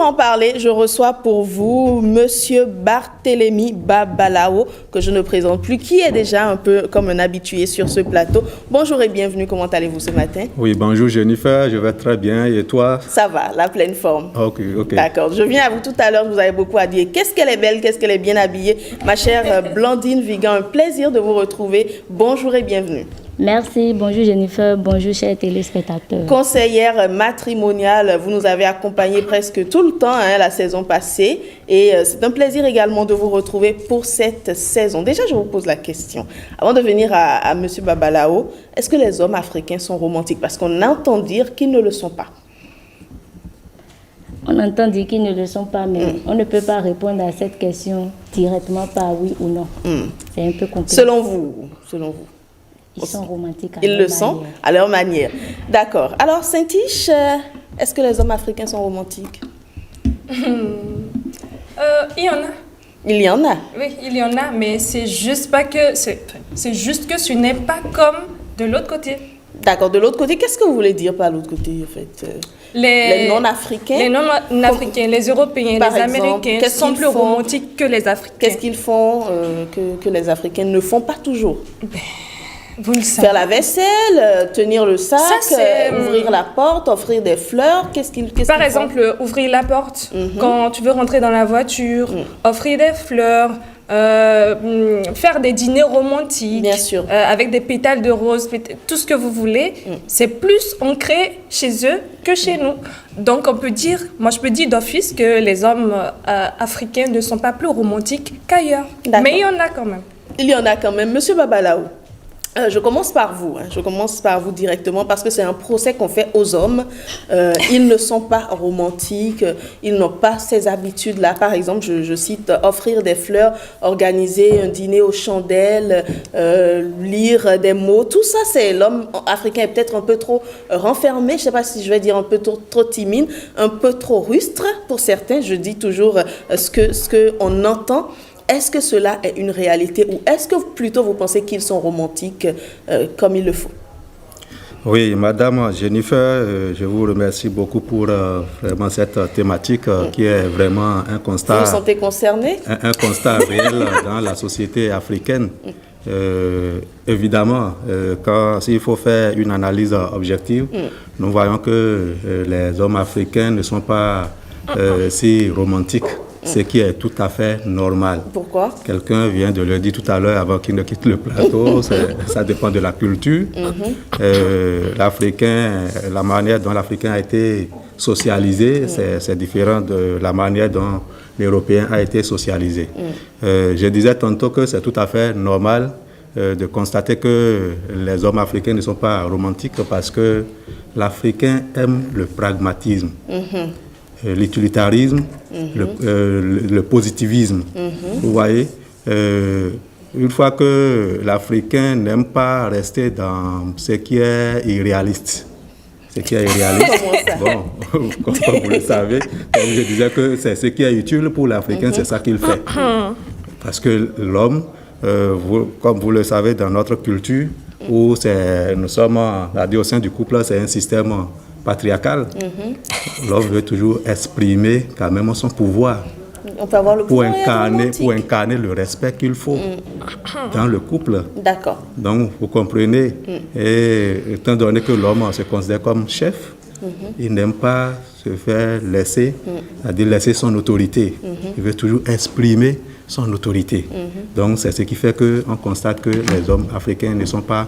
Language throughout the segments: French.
en parler, je reçois pour vous Monsieur Barthélémy Babalao, que je ne présente plus, qui est déjà un peu comme un habitué sur ce plateau. Bonjour et bienvenue, comment allez-vous ce matin? Oui, bonjour Jennifer, je vais très bien, et toi? Ça va, la pleine forme. Ok. D'accord, je viens à vous tout à l'heure, vous avez beaucoup à dire. Qu'est-ce qu'elle est belle, qu'est-ce qu'elle est bien habillée. Ma chère Blandine Vigan, un plaisir de vous retrouver. Bonjour et bienvenue. Merci, bonjour Jennifer, bonjour chers téléspectateurs. Conseillère matrimoniale, vous nous avez accompagnés presque tout le temps la saison passée et c'est un plaisir également de vous retrouver pour cette saison. Déjà, je vous pose la question, avant de venir à M. Babalao, est-ce que les hommes africains sont romantiques? Parce qu'on entend dire qu'ils ne le sont pas. On entend dire qu'ils ne le sont pas, mais on ne peut pas répondre à cette question directement par oui ou non. C'est un peu compliqué. Selon vous. Ils sont romantiques à Ils leur le sont manière. à leur manière. D'accord. Alors, Saint-Tiche, est-ce que les hommes africains sont romantiques? Il y en a. Il y en a. Oui, il y en a, mais c'est juste pas que c'est juste que ce n'est pas comme de l'autre côté. D'accord. De l'autre côté, qu'est-ce que vous voulez dire par l'autre côté, en fait? Les non-africains? Les non-africains, les Européens, Par les exemple, Américains qu'est-ce sont qu'ils plus font? romantiques que les Africains. Qu'est-ce qu'ils font que les Africains ne font pas toujours? Vous le savez. Faire la vaisselle, tenir le sac, Ça, c'est, ouvrir la porte, offrir des fleurs. Qu'est-ce qu'ils Par font? exemple, ouvrir la porte quand tu veux rentrer dans la voiture, offrir des fleurs, faire des dîners romantiques. Bien sûr. Avec des pétales de rose, tout ce que vous voulez. C'est plus ancré chez eux que chez nous. Donc on peut dire, moi je peux dire d'office que les hommes africains ne sont pas plus romantiques qu'ailleurs. D'accord. Mais il y en a quand même. Il y en a quand même. Monsieur Babalao, je commence par vous. Je commence par vous directement parce que c'est un procès qu'on fait aux hommes. Ils ne sont pas romantiques. Ils n'ont pas ces habitudes-là. Par exemple, je cite offrir des fleurs, organiser un dîner aux chandelles, lire des mots. Tout ça, c'est l'homme africain est peut-être un peu trop renfermé. Je ne sais pas si je vais dire un peu trop timide, un peu trop rustre pour certains. Je dis toujours ce que on entend. Est-ce que cela est une réalité ou est-ce que plutôt vous pensez qu'ils sont romantiques comme il le faut? Oui, Madame Jennifer, je vous remercie beaucoup pour vraiment cette thématique qui est vraiment un constat. Vous vous sentez concerné? Un constat réel dans la société africaine. Évidemment, s'il faut faire une analyse objective, nous voyons que les hommes africains ne sont pas si romantiques. Ce qui est tout à fait normal. Pourquoi? Quelqu'un vient de le dire tout à l'heure avant qu'il ne quitte le plateau. Ça dépend de la culture. La manière dont l'Africain a été socialisé, c'est différent de la manière dont l'Européen a été socialisé. Je disais tantôt que c'est tout à fait normal de constater que les hommes africains ne sont pas romantiques parce que l'Africain aime le pragmatisme. L'utilitarisme, le positivisme. Vous voyez, une fois que l'Africain n'aime pas rester dans ce qui est irréaliste. Bon, comme vous le savez, comme je disais que c'est ce qui est utile pour l'Africain, c'est ça qu'il fait. Parce que l'homme, comme vous le savez, dans notre culture, où nous sommes, au sein du couple, c'est un système patriarcal. L'homme veut toujours exprimer quand même son pouvoir. On peut avoir le pouvoir pour incarner le respect qu'il faut dans le couple. D'accord. Donc, vous comprenez, et étant donné que l'homme se considère comme chef, il n'aime pas se faire laisser, c'est-à-dire laisser son autorité. Il veut toujours exprimer son autorité. Donc, c'est ce qui fait qu'on constate que les hommes africains ne sont pas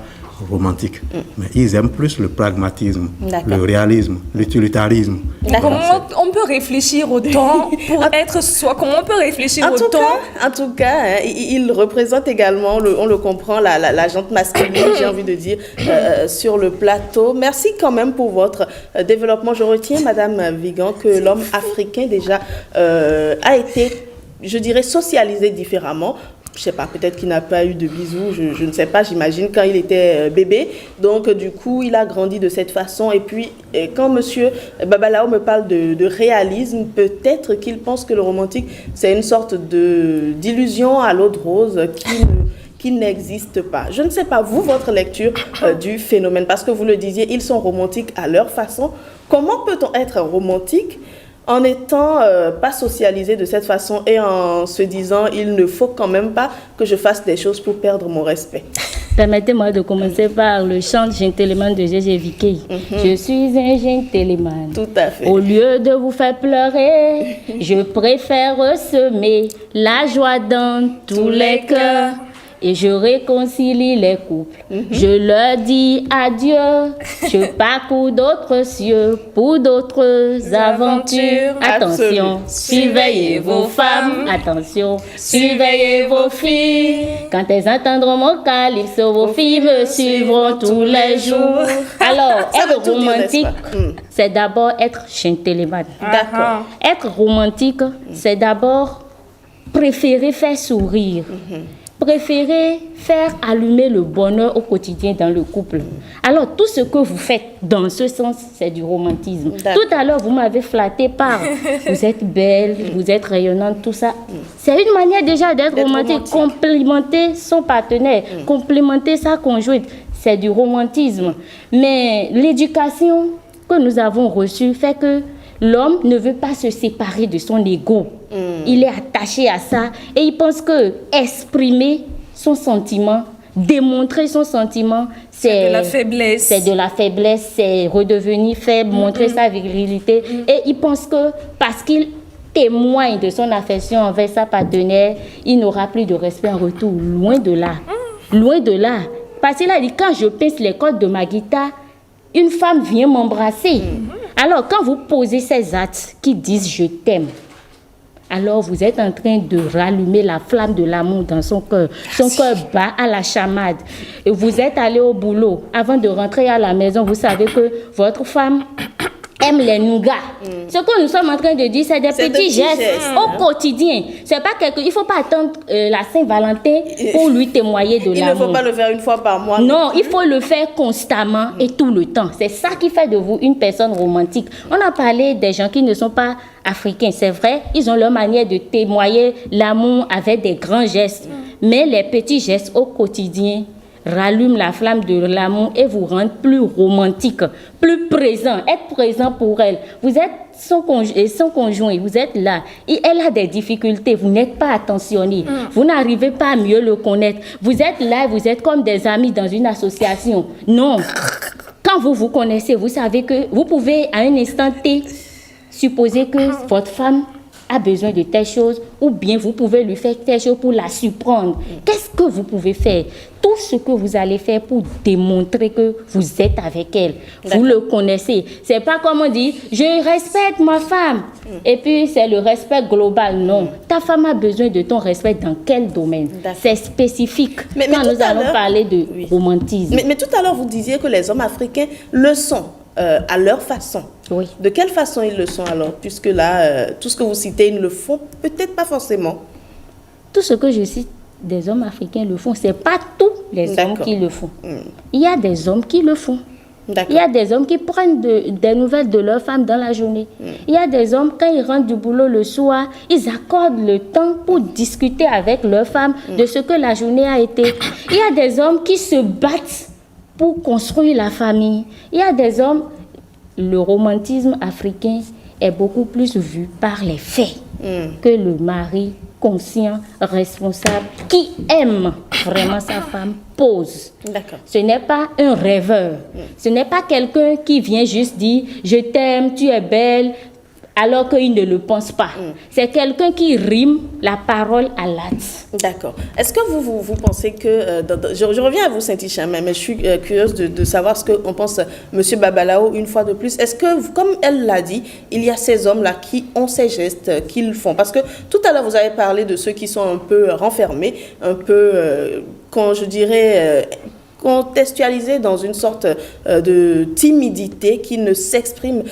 romantiques. Mais ils aiment plus le pragmatisme, le réalisme, l'utilitarisme. Comment on peut réfléchir autant pour être soi? Comment on peut réfléchir autant? En tout cas, il représente également, on le comprend, la jante masculine, j'ai envie de dire, sur le plateau. Merci quand même pour votre développement. Je retiens, Madame Vigan, que l'homme africain déjà a été, je dirais, socialisé différemment. Je ne sais pas, peut-être qu'il n'a pas eu de bisous, je ne sais pas, j'imagine, quand il était bébé. Donc, du coup, il a grandi de cette façon. Et puis, quand M. Babalao me parle de réalisme, peut-être qu'il pense que le romantique, c'est une sorte d'illusion à l'eau de rose qui n'existe pas. Je ne sais pas, vous, votre lecture du phénomène, parce que vous le disiez, ils sont romantiques à leur façon. Comment peut-on être romantique en étant pas socialisé de cette façon et en se disant il ne faut quand même pas que je fasse des choses pour perdre mon respect. Permettez-moi de commencer par le chant Gentleman de Gégé Vicky. Je suis un gentleman. Tout à fait. Au lieu de vous faire pleurer, je préfère semer la joie dans tous les cœurs. Et je réconcilie les couples. Je leur dis adieu. Je parcours d'autres cieux pour d'autres aventures. Attention, surveillez vos femmes. Attention, surveillez vos filles. Quand elles entendront mon calypso, vos filles me suivront tous les jours. Alors, Ça veut être tout dire, romantique, n'est-ce pas? c'est d'abord être gentleman. D'accord. Être romantique, c'est d'abord préférer faire sourire. Préférer faire allumer le bonheur au quotidien dans le couple. Alors, tout ce que vous faites dans ce sens, c'est du romantisme. D'accord. Tout à l'heure, vous m'avez flatté par vous êtes belle, vous êtes rayonnante, tout ça. C'est une manière déjà d'être romantique. Complimenter son partenaire, complimenter sa conjointe, c'est du romantisme. Mais l'éducation que nous avons reçue fait que l'homme ne veut pas se séparer de son ego. Il est attaché à ça et il pense que exprimer son sentiment, démontrer son sentiment, C'est de la faiblesse. C'est de la faiblesse, c'est redevenir faible, montrer sa virilité. Et il pense que parce qu'il témoigne de son affection envers sa partenaire, il n'aura plus de respect en retour. Loin de là. Loin de là. Parce qu'il a dit, quand je pince les cordes de ma guitare, une femme vient m'embrasser. Alors, quand vous posez ces actes qui disent « je t'aime », alors vous êtes en train de rallumer la flamme de l'amour dans son cœur. Son cœur bat à la chamade. Et vous êtes allé au boulot. Avant de rentrer à la maison, vous savez que votre femme aime les nougats. Ce que nous sommes en train de dire, c'est des petits gestes au quotidien. C'est pas il ne faut pas attendre la Saint-Valentin pour lui témoigner de l'amour. Il ne faut pas le faire une fois par mois. Non, il faut le faire constamment et tout le temps. C'est ça qui fait de vous une personne romantique. On a parlé des gens qui ne sont pas africains. C'est vrai, ils ont leur manière de témoigner l'amour avec des grands gestes. Mais les petits gestes au quotidien rallument la flamme de l'amour et vous rendent plus romantique, plus présent, être présent pour elle. Vous êtes son conjoint, vous êtes là, et elle a des difficultés, vous n'êtes pas attentionné, vous n'arrivez pas à mieux le connaître. Vous êtes là, vous êtes comme des amis dans une association. Non, quand vous vous connaissez, vous savez que vous pouvez à un instant T supposer que votre femme a besoin de telle chose, ou bien vous pouvez lui faire telle chose pour la surprendre. Qu'est-ce que vous pouvez faire? Tout ce que vous allez faire pour démontrer que vous êtes avec elle. Vous le connaissez. C'est pas comme on dit, je respecte ma femme. Et puis c'est le respect global. Non. Ta femme a besoin de ton respect dans quel domaine? C'est spécifique. Quand nous allons parler de romantisme. Mais tout à l'heure, vous disiez que les hommes africains le sont. À leur façon. Oui. De quelle façon ils le sont alors? Puisque là, tout ce que vous citez, ils ne le font peut-être pas forcément. Tout ce que je cite des hommes africains le font, ce n'est pas tous les hommes qui le font. Il y a des hommes qui le font. Il y a des hommes qui prennent des nouvelles de leur femme dans la journée. Il y a des hommes, quand ils rentrent du boulot le soir, ils accordent le temps pour discuter avec leur femme de ce que la journée a été. Il y a des hommes qui se battent pour construire la famille. Il y a des hommes, le romantisme africain est beaucoup plus vu par les faits que le mari conscient, responsable, qui aime vraiment sa femme, pose. Ce n'est pas un rêveur. Ce n'est pas quelqu'un qui vient juste dire « je t'aime, tu es belle », alors qu'il ne le pense pas. C'est quelqu'un qui rime la parole à l'acte. D'accord. Est-ce que vous pensez que... je reviens à vous, Saint-Hicham, mais je suis curieuse de savoir ce qu'en pense M. Babalao une fois de plus. Est-ce que, comme elle l'a dit, il y a ces hommes-là qui ont ces gestes qu'ils font? Parce que tout à l'heure, vous avez parlé de ceux qui sont un peu renfermés, un peu, je dirais... contextualisé dans une sorte de timidité qui ne s'exprime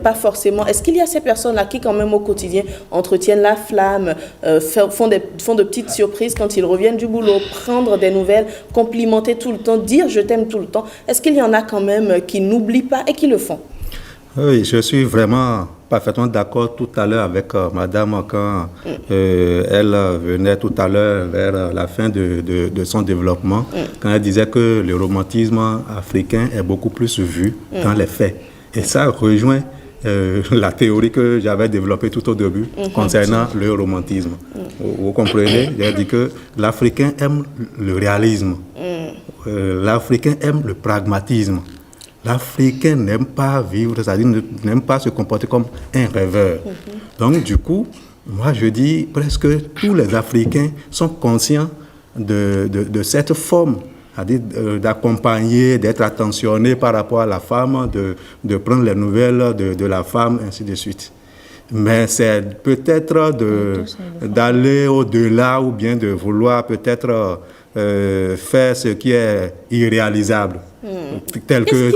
pas forcément. Est-ce qu'il y a ces personnes-là qui, quand même, au quotidien, entretiennent la flamme, font de petites surprises quand ils reviennent du boulot, prendre des nouvelles, complimenter tout le temps, dire « je t'aime » tout le temps? Est-ce qu'il y en a quand même qui n'oublient pas et qui le font? Oui, je suis vraiment parfaitement d'accord tout à l'heure avec madame quand elle venait tout à l'heure vers la fin de son développement, quand elle disait que le romantisme africain est beaucoup plus vu dans les faits. Et ça rejoint la théorie que j'avais développée tout au début concernant le romantisme. Vous comprenez? J'ai dit que l'Africain aime le réalisme. L'Africain aime le pragmatisme. L'Africain n'aime pas vivre, c'est-à-dire n'aime pas se comporter comme un rêveur. Donc, du coup, moi, je dis presque tous les Africains sont conscients de cette forme, c'est-à-dire d'accompagner, d'être attentionnés par rapport à la femme, de prendre les nouvelles de la femme, ainsi de suite. Mais c'est peut-être d'aller au-delà ou bien de vouloir peut-être faire ce qui est irréalisable. Tel que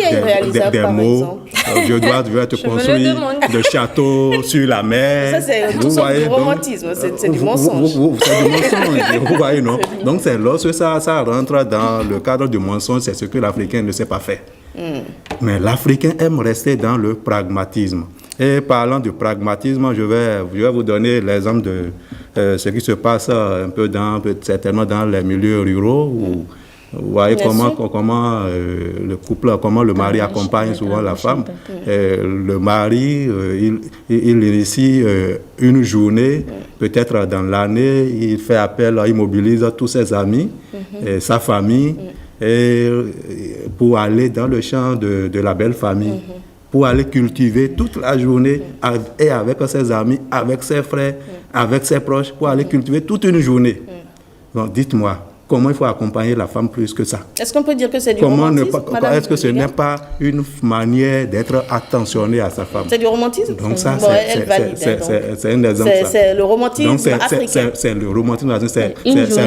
des mots, je dois te construire de châteaux sur la mer. Ça, c'est tout sauf du romantisme, c'est du mensonge. C'est du mensonge, vous voyez, non? Donc, c'est lorsque ça rentre dans le cadre du mensonge, c'est ce que l'Africain ne sait pas faire. Mais l'Africain aime rester dans le pragmatisme. Et parlant de pragmatisme, je vais vous donner l'exemple de ce qui se passe un peu certainement dans les milieux ruraux où vous voyez comment le couple, comment le mari accompagne souvent la femme. Le mari, il initie une journée, peut-être dans l'année, il fait appel, il mobilise tous ses amis, et sa famille, et pour aller dans le champ de la belle famille, pour aller cultiver toute la journée et avec ses amis, avec ses frères, avec ses proches, pour aller cultiver toute une journée. Donc dites-moi, comment il faut accompagner la femme plus que ça? Est-ce qu'on peut dire que c'est du romantisme? Est-ce que ce n'est pas une manière d'être attentionné à sa femme? C'est du romantisme? Donc ça, c'est un exemple. C'est le romantisme africain. C'est le romantisme, c'est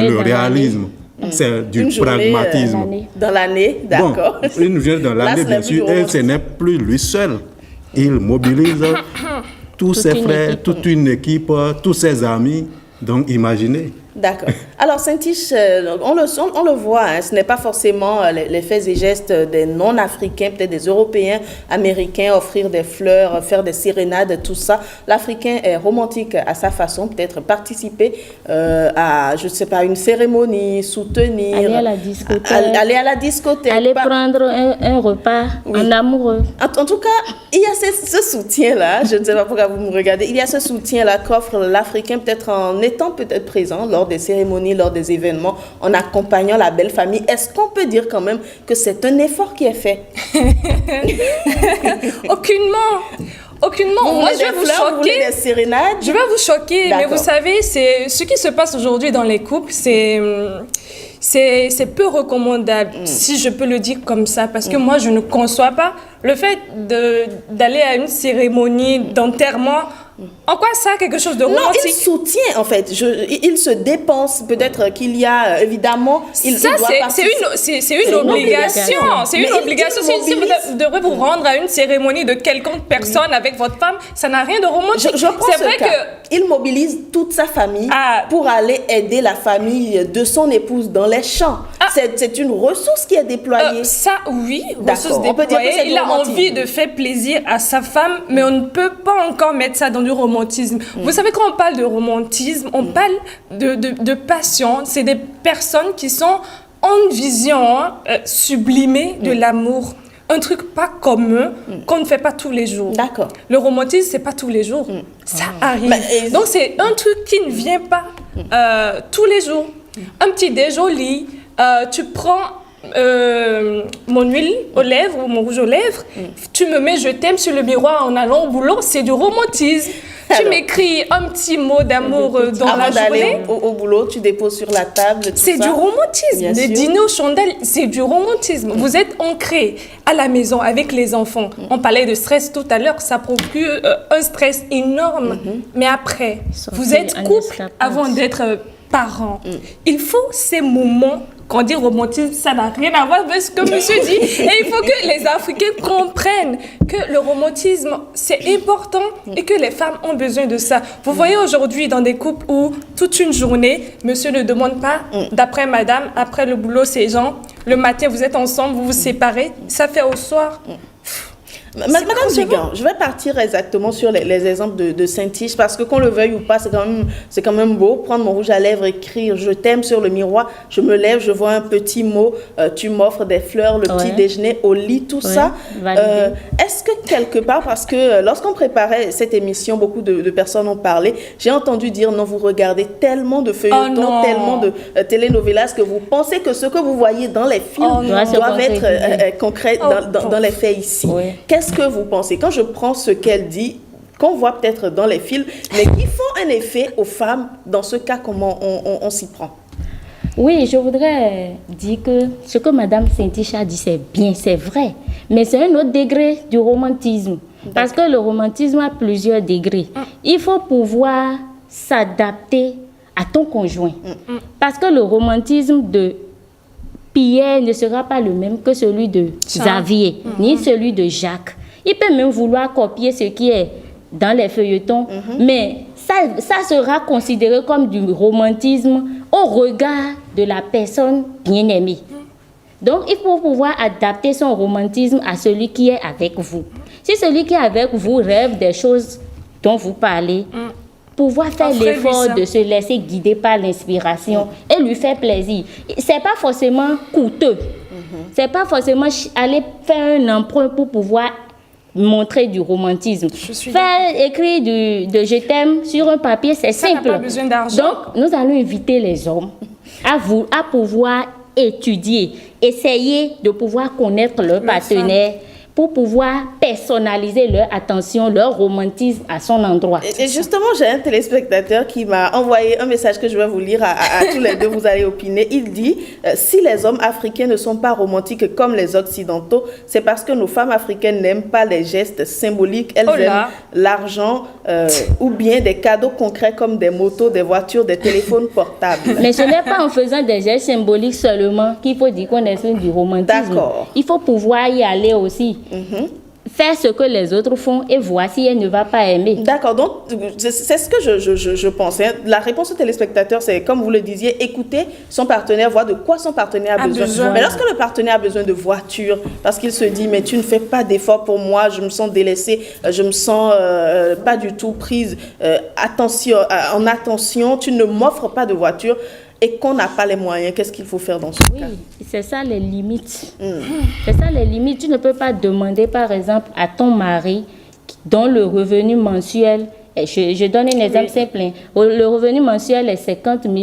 le réalisme. C'est du pragmatisme. Dans l'année, d'accord. Bon, une journée dans l'année, bien sûr, et ce n'est plus lui seul. Il mobilise tous ses frères, toute une équipe, tous ses amis. Donc, imaginez. D'accord. Alors, Saint-Tiche, on le voit, hein, ce n'est pas forcément les faits et gestes des non-africains, peut-être des Européens, Américains, offrir des fleurs, faire des sérénades, tout ça. L'Africain est romantique à sa façon, peut-être participer à, je ne sais pas, une cérémonie, soutenir. Aller à la discothèque. Aller à la discothèque. Aller prendre un repas en amoureux. En tout cas, il y a ce soutien-là, je ne sais pas pourquoi vous me regardez, il y a ce soutien-là qu'offre l'Africain, peut-être en étant peut-être présent lors des cérémonies, lors des événements, en accompagnant la belle famille. Est-ce qu'on peut dire quand même que c'est un effort qui est fait? Aucunement. Moi, je vais vous choquer. Des sérénades? Je vais vous choquer, mais vous savez, c'est ce qui se passe aujourd'hui dans les couples, c'est peu recommandable, si je peux le dire comme ça, parce que moi, je ne conçois pas le fait d'aller à une cérémonie d'enterrement. En quoi ça, quelque chose de romantique? Non, il soutient en fait. Il se dépense. Peut-être qu'il y a évidemment. C'est une obligation. C'est une obligation. Si vous devrez vous rendre à une cérémonie de quelconque personne avec votre femme, ça n'a rien de romantique. C'est vrai qu'il mobilise toute sa famille pour aller aider la famille de son épouse dans les champs. C'est une ressource qui est déployée. Ça, oui, ressource déployée. Il a envie de faire plaisir à sa femme, mais on ne peut pas encore mettre ça dans du romantisme. Vous savez, quand on parle de romantisme, on parle de passion. C'est des personnes qui sont en vision sublimée de l'amour. Un truc pas commun qu'on ne fait pas tous les jours. D'accord. Le romantisme, c'est pas tous les jours. Ça arrive. Donc, c'est un truc qui ne vient pas tous les jours. Un petit déjoli, tu prends mon huile aux lèvres ou mon rouge aux lèvres, tu me mets je t'aime sur le miroir en allant au boulot, c'est du romantisme. Tu m'écris un petit mot d'amour dans la journée. Au boulot, tu déposes sur la table. C'est du romantisme. Les dîners aux chandelles, c'est du romantisme. Vous êtes ancrés à la maison avec les enfants. On parlait de stress tout à l'heure, ça procure un stress énorme. Mais après, vous êtes couple avant d'être parents. Il faut ces moments. Quand on dit romantisme, ça n'a rien à voir avec ce que monsieur dit. Et il faut que les Africains comprennent que le romantisme, c'est important et que les femmes ont besoin de ça. Vous voyez aujourd'hui dans des couples où toute une journée, monsieur ne demande pas d'après madame, après le boulot, c'est gens, le matin vous êtes ensemble, vous vous séparez, ça fait au soir. Madame Vigan, je vais partir exactement sur les exemples de Saint-Tige, parce que qu'on le veuille ou pas, c'est quand même beau. Prendre mon rouge à lèvres, écrire « Je t'aime » sur le miroir, je me lève, je vois un petit mot, tu m'offres des fleurs, le petit déjeuner au lit, tout ça. Est-ce que quelque part, parce que lorsqu'on préparait cette émission, beaucoup de personnes ont parlé, j'ai entendu dire non, vous regardez tellement de feuilletons, tellement de telenovelas que vous pensez que ce que vous voyez dans les films doivent être concrets dans les faits ici. Qu'est-ce que vous pensez? Quand je prends ce qu'elle dit, qu'on voit peut-être dans les films, mais qui font un effet aux femmes, dans ce cas, comment on s'y prend? Oui, je voudrais dire que ce que Mme Saint-Tige a dit, c'est bien, c'est vrai. Mais c'est un autre degré du romantisme. Parce que le romantisme a plusieurs degrés. Il faut pouvoir s'adapter à ton conjoint. Parce que le romantisme de Pierre ne sera pas le même que celui de Xavier, ni celui de Jacques. Il peut même vouloir copier ce qui est dans les feuilletons, mais ça sera considéré comme du romantisme au regard de la personne bien-aimée. Donc, il faut pouvoir adapter son romantisme à celui qui est avec vous. Si celui qui est avec vous rêve des choses dont vous parlez, pouvoir faire l'effort de se laisser guider par l'inspiration et lui faire plaisir. C'est pas forcément coûteux. C'est pas forcément aller faire un emprunt pour pouvoir montrer du romantisme. Faire écrire de je t'aime sur un papier, c'est simple. Ça n'a pas besoin d'argent. Donc, nous allons inviter les hommes à pouvoir étudier, essayer de pouvoir connaître leur partenaire pour pouvoir personnaliser leur attention, leur romantisme à son endroit. Et justement, j'ai un téléspectateur qui m'a envoyé un message que je vais vous lire à tous les deux, vous allez opiner. Il dit, si les hommes africains ne sont pas romantiques comme les occidentaux, c'est parce que nos femmes africaines n'aiment pas les gestes symboliques, elles aiment l'argent ou bien des cadeaux concrets comme des motos, des voitures, des téléphones portables. Mais ce n'est pas en faisant des gestes symboliques seulement qu'il faut dire qu'on est sur du romantisme. D'accord. Il faut pouvoir y aller aussi. Faire ce que les autres font et voir si elle ne va pas aimer. D'accord, donc c'est ce que je pensais. La réponse au téléspectateur, c'est comme vous le disiez, écouter son partenaire, voir de quoi son partenaire a besoin. Mais lorsque le partenaire a besoin de voiture, parce qu'il se dit, mais tu ne fais pas d'effort pour moi, je me sens délaissée, je me sens pas du tout prise en attention, tu ne m'offres pas de voiture, et qu'on n'a pas les moyens, qu'est-ce qu'il faut faire dans ce cas? Oui, c'est ça les limites. C'est ça les limites. Tu ne peux pas demander, par exemple, à ton mari, dont le revenu mensuel, je donne un exemple simple, le revenu mensuel est 50 000,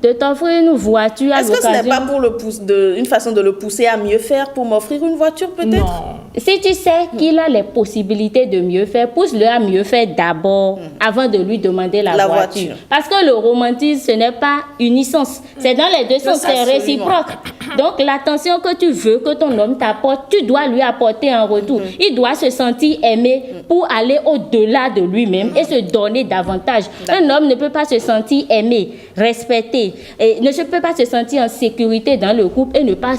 de t'offrir une voiture à l'occasion. Est-ce que ce n'est pas une façon de le pousser à mieux faire, pour m'offrir une voiture peut-être? Non. Si tu sais qu'il a les possibilités de mieux faire, pousse-le à mieux faire d'abord, avant de lui demander la voiture. Parce que le romantisme, ce n'est pas une licence. C'est dans les deux sens, c'est réciproque. Donc, l'attention que tu veux que ton homme t'apporte, tu dois lui apporter en retour. Il doit se sentir aimé pour aller au-delà de lui-même et se donner davantage. Un homme ne peut pas se sentir aimé, respecté, et ne peut pas se sentir en sécurité dans le couple et ne pas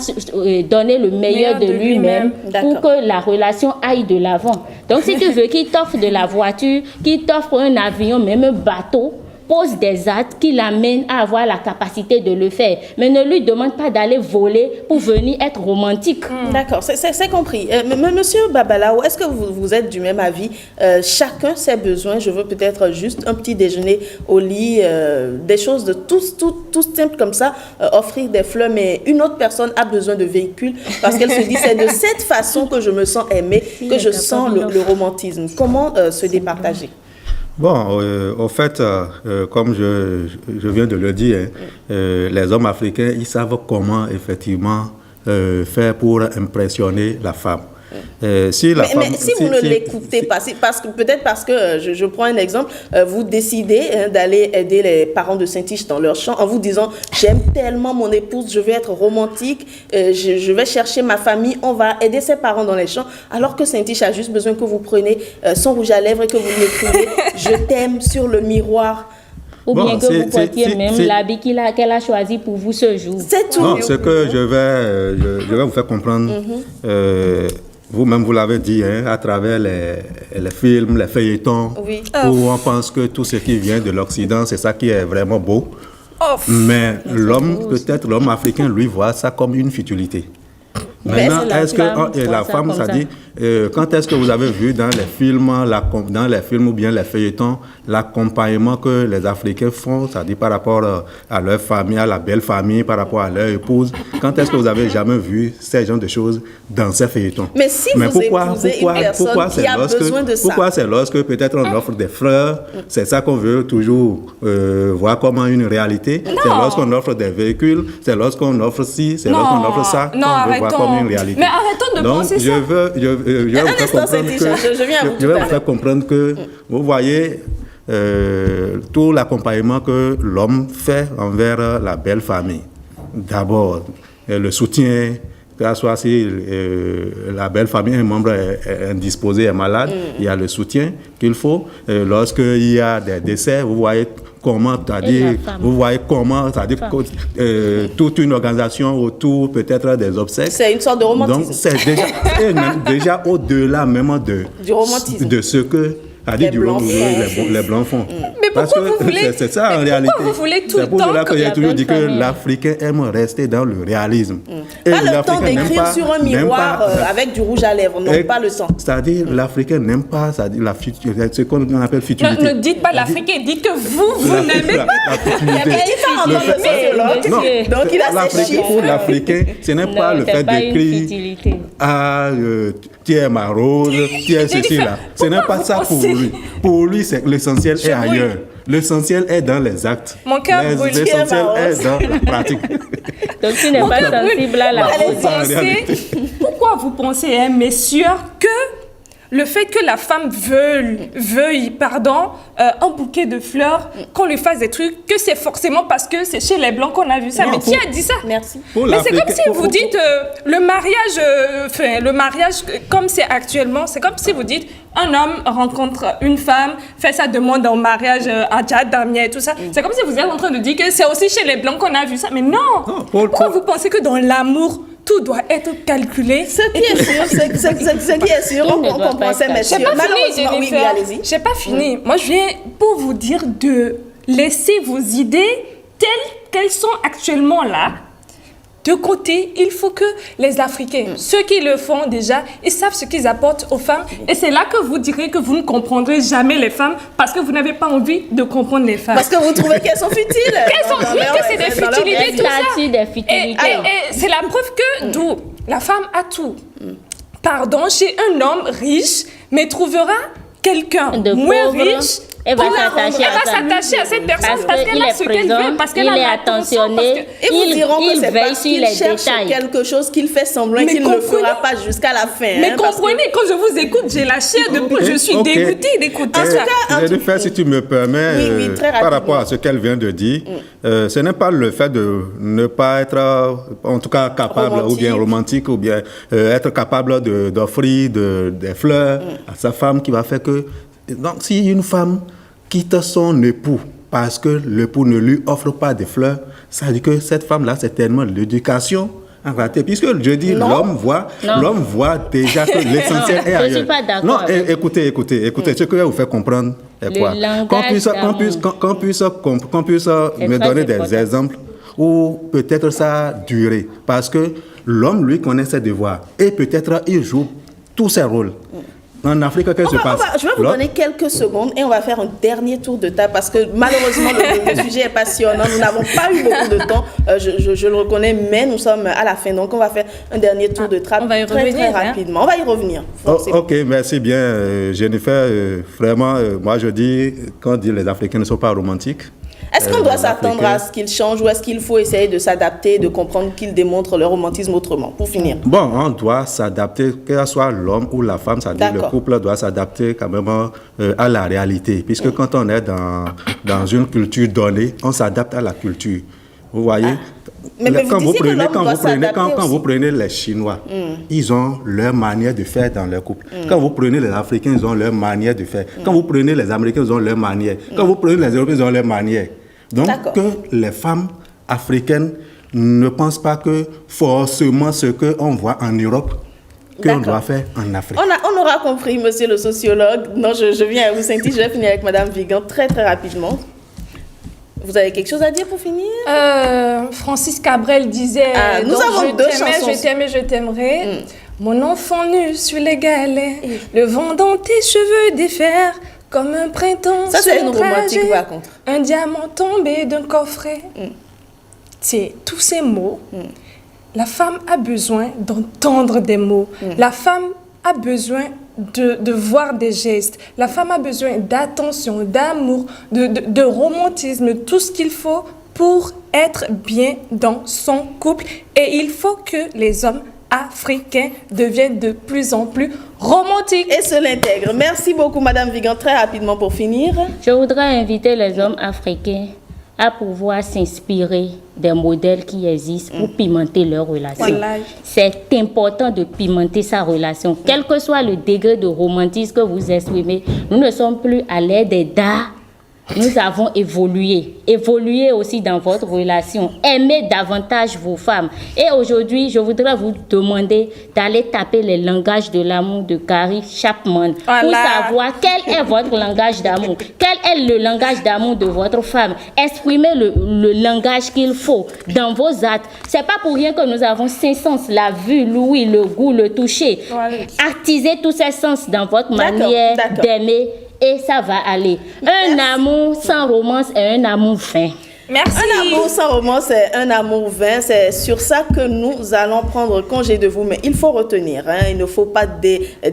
donner le meilleur de lui-même pour que la relation aille de l'avant. Donc, si tu veux qu'il t'offre de la voiture, qu'il t'offre un avion, même un bateau, pose des actes qui l'amènent à avoir la capacité de le faire. Mais ne lui demande pas d'aller voler pour venir être romantique. D'accord, c'est compris. Monsieur Babalawo, est-ce que vous êtes du même avis? Chacun ses besoins. Je veux peut-être juste un petit déjeuner au lit, des choses de tout simple comme ça, offrir des fleurs, mais une autre personne a besoin de véhicules parce qu'elle se dit c'est de cette façon que je me sens aimée, que je sens le romantisme. Comment se départager? Bon, au fait, comme je viens de le dire, les hommes africains, ils savent comment effectivement faire pour impressionner la femme. Mais si vous ne l'écoutez pas, peut-être parce que, je prends un exemple, vous décidez d'aller aider les parents de Saint-Tige dans leur champ en vous disant « J'aime tellement mon épouse, je vais être romantique, je vais chercher ma famille, on va aider ses parents dans les champs. » Alors que Saint-Tige a juste besoin que vous preniez son rouge à lèvres et que vous lui écrivez « Je t'aime » sur le miroir. Ou bien que vous portiez même l'habit qu'elle a choisi pour vous ce jour. C'est tout. Non, ce que je vais vous faire comprendre. Vous-même, vous l'avez dit, à travers les films, les feuilletons, où on pense que tout ce qui vient de l'Occident, c'est ça qui est vraiment beau. Mais l'homme africain, lui, voit ça comme une futilité. Maintenant, la est-ce que femme et la voit ça femme, comme ça ça. dit, quand est-ce que vous avez vu dans les films, dans les films ou bien les feuilletons, l'accompagnement que les Africains font, ça dit par rapport à leur famille, à la belle famille, par rapport à leur épouse, quand est-ce que vous avez jamais vu ces genres de choses dans ces feuilletons? Mais si vous épousez une personne qui a besoin de ça. Pourquoi c'est lorsque peut-être on offre des fleurs, c'est ça qu'on veut toujours voir comme une réalité? C'est lorsqu'on offre des véhicules, c'est lorsqu'on offre ci, c'est lorsqu'on offre ça, qu'on veut voir comme une réalité. Mais arrêtons de penser ça. Je vais vous faire comprendre que, je vais vous faire comprendre que vous voyez tout l'accompagnement que l'homme fait envers la belle famille. D'abord, le soutien, que ce soit si la belle famille, un membre est indisposé, est malade, il y a le soutien qu'il faut. Lorsqu'il y a des décès, vous voyez comment, c'est-à-dire toute une organisation autour peut-être des obsèques. C'est une sorte de romantisme. Donc c'est déjà au-delà même du romantisme. de ce que les Blancs font. Mais pourquoi vous voulez, c'est ça en réalité. Pourquoi vous voulez tout le temps C'est pour cela que j'ai toujours dit que famille. l'Africain aime rester dans le réalisme. Et Pas le temps l'Africain n'aime d'écrire pas- sur un n'aime miroir pas- avec du rouge à lèvres, non, pas le temps. C'est-à-dire l'Africain n'aime pas, c'est-à-dire ce qu'on appelle futilité. Ne dites pas l'Africain, dites que vous n'aimez pas. La futilité. Il part en tant que sociologue, Non. donc il a ses L'Africain, chiffres. pour l'Africain, ce n'est pas le fait pas une d'écrire futilité. tu es ma rose, tu es J'ai dit, ceci là. Ce n'est pourquoi pas vous ça pour pensez- lui. Pour lui, l'essentiel est brûle. ailleurs. L'essentiel est dans les actes. Mon cœur brûle. L'essentiel est dans la pratique. Donc tu n'es pas sensible à la Pourquoi en vous réalité. pensez, pourquoi vous pensez, hein, messieurs, que le fait que la femme veuille un bouquet de fleurs, qu'on lui fasse des trucs, que c'est forcément parce que c'est chez les Blancs qu'on a vu ça. Non, Mais qui a dit ça? Merci. Pour Mais c'est comme l'Africain- si vous dites le mariage comme c'est actuellement, c'est comme si vous dites un homme rencontre une femme, fait sa demande en mariage à Djad, Damien et tout ça. C'est comme si vous êtes en train de dire que c'est aussi chez les Blancs qu'on a vu ça. Mais non! Non, Pourquoi vous pensez que dans l'amour, tout doit être calculé? Ce qui est sûr, on ne doit pas comprend ces être messieurs. J'ai pas fini, Malheureusement, oui, Jennifer. allez-y. J'ai pas fini. Moi, je viens pour vous dire de laisser vos idées telles qu'elles sont actuellement là de côté. Il faut que les Africains, ceux qui le font déjà, ils savent ce qu'ils apportent aux femmes. Et c'est là que vous direz que vous ne comprendrez jamais les femmes parce que vous n'avez pas envie de comprendre les femmes. Parce que vous trouvez qu'elles sont futiles. Qu'elles sont Dans leur- futiles, c'est des dans leur- futilités, tout ça. statut des Et, futilités. et c'est la preuve que d'où la femme a tout. Pardon, chez un homme riche, mais trouvera quelqu'un De moins pauvre, riche. elle va pour la rendre. s'attacher à Elle va ça. s'attacher à cette personne parce qu'elle qu'il a est ce qu'elle présent, veut, parce qu'elle il a est l'attention, attentionné, Et vous diront que il c'est veille parce sur qu'il les cherche détails. quelque chose qu'il fait semblant Mais qu'il ne le comprenez- fera pas jusqu'à la fin. Mais hein, parce que- comprenez, quand je vous écoute, j'ai la chair de poule. Je suis Ok. dégoûtée d'écouter En tout ça. cas, Jennifer, si tu me permets, Oui, oui, très par rapidement. rapport à ce qu'elle vient de dire, ce n'est pas le fait de ne pas être, en tout cas, capable Romantique. ou bien romantique, ou bien être capable d'offrir des fleurs à sa femme qui va faire que... Donc, si une femme quitte son époux parce que l'époux ne lui offre pas de fleurs, ça veut dire que cette femme-là, c'est tellement l'éducation en réalité. Puisque je dis, Non. l'homme voit déjà que l'essentiel est je ailleurs. suis pas d'accord Non, avec écoutez, ce que je vais vous faire comprendre est Le quoi? langage Qu'on puisse me très donner des important. exemples où peut-être ça a duré. Parce que l'homme, lui, connaît ses devoirs. Et peut-être il joue tous ses rôles. En Afrique, qu'est-ce qui se passe? Je vais vous donner quelques secondes et on va faire un dernier tour de table parce que malheureusement le sujet est passionnant. Nous n'avons pas eu beaucoup de temps, je le reconnais, mais nous sommes à la fin. Donc on va faire un dernier tour de table on va y très revenir, hein. rapidement. On va y revenir. forcément. Ok, merci bien, Jennifer. Vraiment, moi je dis, quand on dit les Africains ne sont pas romantiques, Est-ce qu'on doit les s'attendre Africains- à ce qu'ils changent ou est-ce qu'il faut essayer de s'adapter, de comprendre qu'ils démontrent leur romantisme autrement? Pour finir. bon, on doit s'adapter, que ce soit l'homme ou la femme, ça dit le D'accord. couple doit s'adapter quand même à la réalité. Puisque quand on est dans une culture donnée, on s'adapte à la culture. Vous voyez? Mais vous disiez que l'homme doit s'adapter quand aussi. vous prenez les Chinois, ils ont leur manière de faire dans leur couple. Quand vous prenez les Africains, ils ont leur manière de faire. Quand vous prenez les Américains, ils ont leur manière. Quand vous prenez les Européens, ils ont leur manière. Donc, D'accord. que les femmes africaines ne pensent pas que forcément ce qu'on voit en Europe, qu'on D'accord. doit faire en Afrique. On aura compris, monsieur le sociologue. Non, je viens à vous, Sainty. Je vais finir avec madame Vigan très, très rapidement. Vous avez quelque chose à dire pour finir? Francis Cabrel disait nous avons deux chansons. Je t'aimais, je t'aimerai. Mon enfant nu sur les galets, le vent dans tes cheveux défaire, comme un printemps. Ça, c'est une romantique, par contre. Un diamant tombé d'un coffret. C'est tous ces mots. La femme a besoin d'entendre des mots. La femme a besoin de voir des gestes. La femme a besoin d'attention, d'amour, de romantisme, tout ce qu'il faut pour être bien dans son couple. Et il faut que les hommes africains deviennent de plus en plus romantiques. Et se l'intègrent. Merci beaucoup, Madame Vigan. Très rapidement pour finir. Je voudrais inviter les hommes africains à pouvoir s'inspirer des modèles qui existent pour pimenter leur relation. Voilà. C'est important de pimenter sa relation. Quel que soit le degré de romantisme que vous exprimez, nous ne sommes plus à l'ère des dards. Nous avons évolué. Évoluez aussi dans votre relation. Aimez davantage vos femmes. Et aujourd'hui, je voudrais vous demander d'aller taper les langages de l'amour de Gary Chapman pour savoir quel est votre langage d'amour. Quel est le langage d'amour de votre femme. Exprimez le langage qu'il faut dans vos actes. C'est pas pour rien que nous avons 5 sens, la vue, l'ouïe, le goût, le toucher. Actisez tous ces sens dans votre manière d'aimer. Et ça va aller. Un amour sans romance est un amour vain. Merci. Un amour sans romance, c'est un amour vain. C'est sur ça que nous allons prendre congé de vous. Mais il faut retenir, il ne faut pas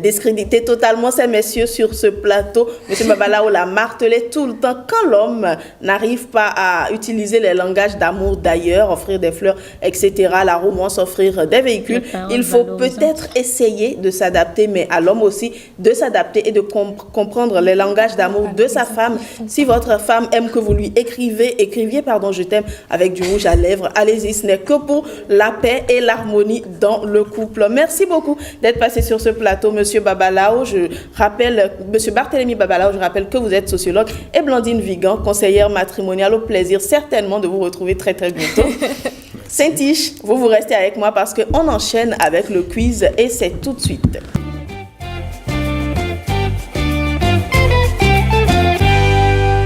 discréditer totalement ces messieurs sur ce plateau. Monsieur Babalao l'a martelé tout le temps. Quand l'homme n'arrive pas à utiliser les langages d'amour d'ailleurs, offrir des fleurs, etc., la romance, offrir des véhicules, il faut peut-être essayer de s'adapter, mais à l'homme aussi de s'adapter et de comprendre les langages d'amour de sa femme. Si votre femme aime que vous lui écriviez je t'aime avec du rouge à lèvres, allez-y, ce n'est que pour la paix et l'harmonie dans le couple. Merci beaucoup d'être passé sur ce plateau, Monsieur Babalao. Je rappelle, Monsieur Barthélémy Babalao, je rappelle que vous êtes sociologue, et Blandine Vigan, conseillère matrimoniale. Au plaisir certainement de vous retrouver très très bientôt. Saint-Tiche, vous restez avec moi parce qu'on enchaîne avec le quiz et c'est tout de suite.